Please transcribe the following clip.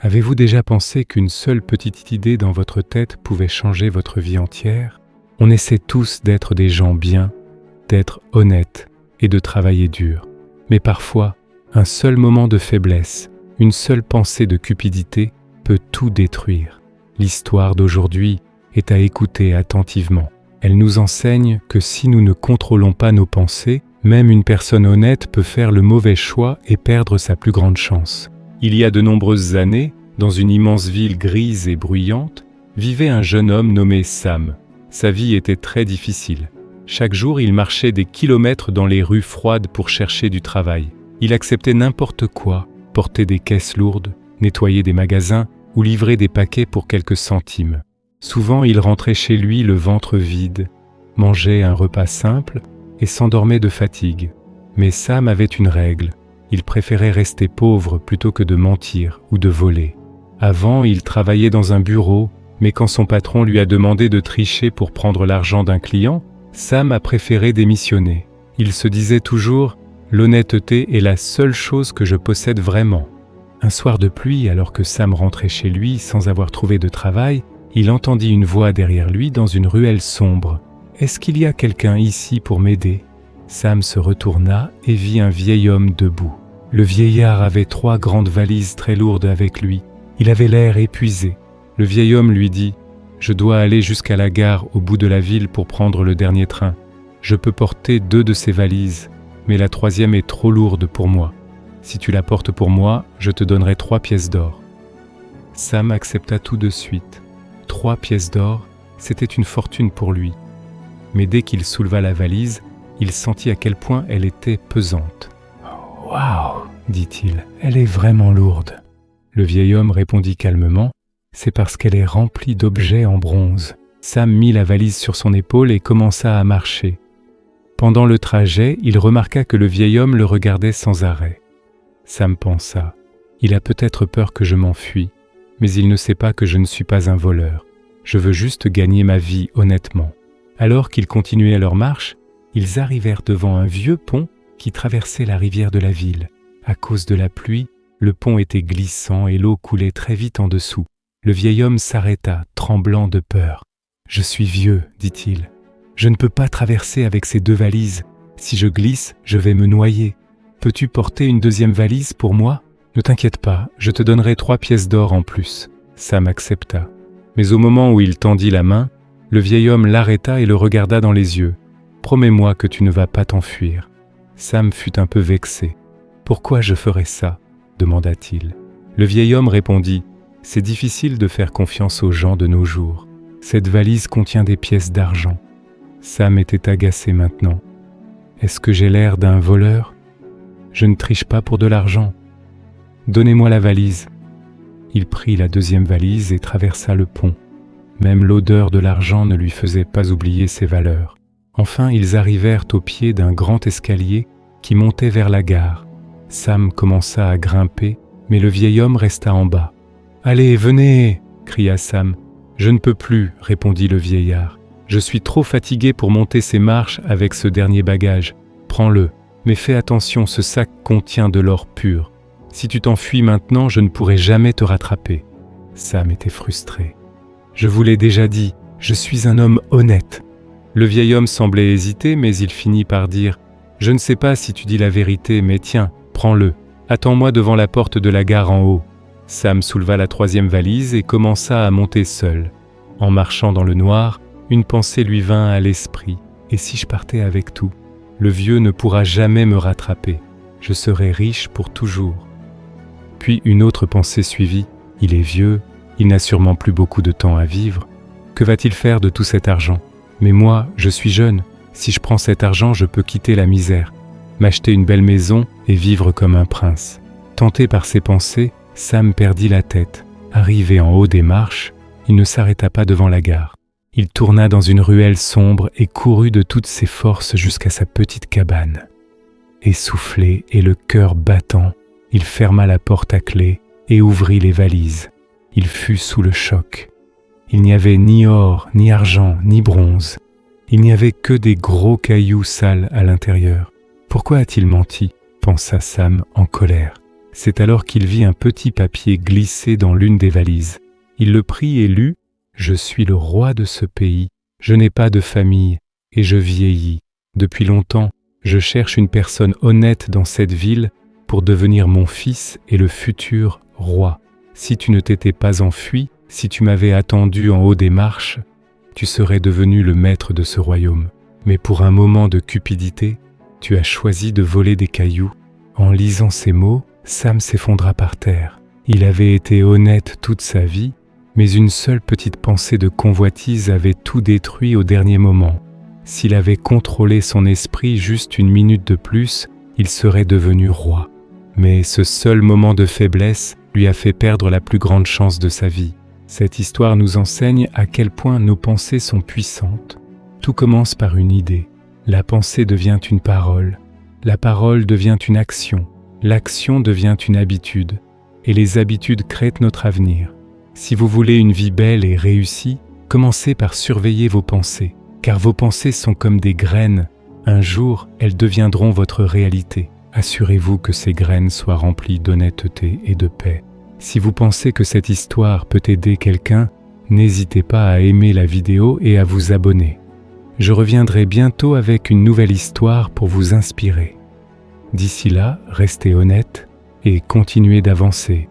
Avez-vous déjà pensé qu'une seule petite idée dans votre tête pouvait changer votre vie entière? On essaie tous d'être des gens bien, d'être honnêtes et de travailler dur. Mais parfois, un seul moment de faiblesse, une seule pensée de cupidité peut tout détruire. L'histoire d'aujourd'hui est à écouter attentivement. Elle nous enseigne que si nous ne contrôlons pas nos pensées, même une personne honnête peut faire le mauvais choix et perdre sa plus grande chance. Il y a de nombreuses années, dans une immense ville grise et bruyante, vivait un jeune homme nommé Sam. Sa vie était très difficile. Chaque jour, il marchait des kilomètres dans les rues froides pour chercher du travail. Il acceptait n'importe quoi, porter des caisses lourdes, nettoyer des magasins ou livrer des paquets pour quelques centimes. Souvent, il rentrait chez lui le ventre vide, mangeait un repas simple et s'endormait de fatigue. Mais Sam avait une règle. Il préférait rester pauvre plutôt que de mentir ou de voler. Avant, il travaillait dans un bureau, mais quand son patron lui a demandé de tricher pour prendre l'argent d'un client, Sam a préféré démissionner. Il se disait toujours « L'honnêteté est la seule chose que je possède vraiment ». Un soir de pluie, alors que Sam rentrait chez lui sans avoir trouvé de travail, il entendit une voix derrière lui dans une ruelle sombre. « Est-ce qu'il y a quelqu'un ici pour m'aider ?» Sam se retourna et vit un vieil homme debout. Le vieillard avait 3 grandes valises très lourdes avec lui. Il avait l'air épuisé. Le vieil homme lui dit « Je dois aller jusqu'à la gare au bout de la ville pour prendre le dernier train. Je peux porter 2 de ces valises, mais la 3e est trop lourde pour moi. Si tu la portes pour moi, je te donnerai 3 pièces d'or. » Sam accepta tout de suite. 3 pièces d'or, c'était une fortune pour lui. Mais dès qu'il souleva la valise, il sentit à quel point elle était pesante. « Waouh !» dit-il, « elle est vraiment lourde. » Le vieil homme répondit calmement, « C'est parce qu'elle est remplie d'objets en bronze. » Sam mit la valise sur son épaule et commença à marcher. Pendant le trajet, il remarqua que le vieil homme le regardait sans arrêt. Sam pensa, « Il a peut-être peur que je m'enfuie, mais il ne sait pas que je ne suis pas un voleur. Je veux juste gagner ma vie honnêtement. » Alors qu'ils continuaient leur marche, ils arrivèrent devant un vieux pont qui traversait la rivière de la ville. À cause de la pluie, le pont était glissant et l'eau coulait très vite en dessous. Le vieil homme s'arrêta, tremblant de peur. « Je suis vieux, dit-il. Je ne peux pas traverser avec ces 2 valises. Si je glisse, je vais me noyer. Peux-tu porter une 2e valise pour moi ? Ne t'inquiète pas, je te donnerai 3 pièces d'or en plus. » Sam accepta. Mais au moment où il tendit la main, le vieil homme l'arrêta et le regarda dans les yeux. « Promets-moi que tu ne vas pas t'enfuir. » Sam fut un peu vexé. « Pourquoi je ferais ça ?» demanda-t-il. Le vieil homme répondit « C'est difficile de faire confiance aux gens de nos jours. Cette valise contient des pièces d'argent. » Sam était agacé maintenant. « Est-ce que j'ai l'air d'un voleur ? Je ne triche pas pour de l'argent. Donnez-moi la valise. » Il prit la 2e valise et traversa le pont. Même l'odeur de l'argent ne lui faisait pas oublier ses valeurs. Enfin, ils arrivèrent au pied d'un grand escalier qui montait vers la gare. Sam commença à grimper, mais le vieil homme resta en bas. « Allez, venez !» cria Sam. « Je ne peux plus » répondit le vieillard. « Je suis trop fatigué pour monter ces marches avec ce dernier bagage. Prends-le, mais fais attention, ce sac contient de l'or pur. Si tu t'enfuis maintenant, je ne pourrai jamais te rattraper. » Sam était frustré. « Je vous l'ai déjà dit, je suis un homme honnête. » Le vieil homme semblait hésiter, mais il finit par dire « Je ne sais pas si tu dis la vérité, mais tiens, prends-le. Attends-moi devant la porte de la gare en haut. » Sam souleva la 3e valise et commença à monter seul. En marchant dans le noir, une pensée lui vint à l'esprit. « Et si je partais avec tout ? Le vieux ne pourra jamais me rattraper. Je serai riche pour toujours. » Puis une autre pensée suivit. « Il est vieux, il n'a sûrement plus beaucoup de temps à vivre. Que va-t-il faire de tout cet argent ? Mais moi, je suis jeune. Si je prends cet argent, je peux quitter la misère, m'acheter une belle maison et vivre comme un prince. » Tenté par ces pensées, Sam perdit la tête. Arrivé en haut des marches, il ne s'arrêta pas devant la gare. Il tourna dans une ruelle sombre et courut de toutes ses forces jusqu'à sa petite cabane. Essoufflé et le cœur battant, il ferma la porte à clé et ouvrit les valises. Il fut sous le choc. Il n'y avait ni or, ni argent, ni bronze. Il n'y avait que des gros cailloux sales à l'intérieur. Pourquoi a-t-il menti ? Pensa Sam en colère. C'est alors qu'il vit un petit papier glissé dans l'une des valises. Il le prit et lut « Je suis le roi de ce pays, je n'ai pas de famille et je vieillis. Depuis longtemps, je cherche une personne honnête dans cette ville pour devenir mon fils et le futur roi. Si tu ne t'étais pas enfui, si tu m'avais attendu en haut des marches, tu serais devenu le maître de ce royaume. Mais pour un moment de cupidité, tu as choisi de voler des cailloux. » En lisant ces mots, Sam s'effondra par terre. Il avait été honnête toute sa vie, mais une seule petite pensée de convoitise avait tout détruit au dernier moment. S'il avait contrôlé son esprit juste une minute de plus, il serait devenu roi. Mais ce seul moment de faiblesse lui a fait perdre la plus grande chance de sa vie. Cette histoire nous enseigne à quel point nos pensées sont puissantes. Tout commence par une idée. La pensée devient une parole. La parole devient une action. L'action devient une habitude. Et les habitudes créent notre avenir. Si vous voulez une vie belle et réussie, commencez par surveiller vos pensées. Car vos pensées sont comme des graines. Un jour, elles deviendront votre réalité. Assurez-vous que ces graines soient remplies d'honnêteté et de paix. Si vous pensez que cette histoire peut aider quelqu'un, n'hésitez pas à aimer la vidéo et à vous abonner. Je reviendrai bientôt avec une nouvelle histoire pour vous inspirer. D'ici là, restez honnête et continuez d'avancer.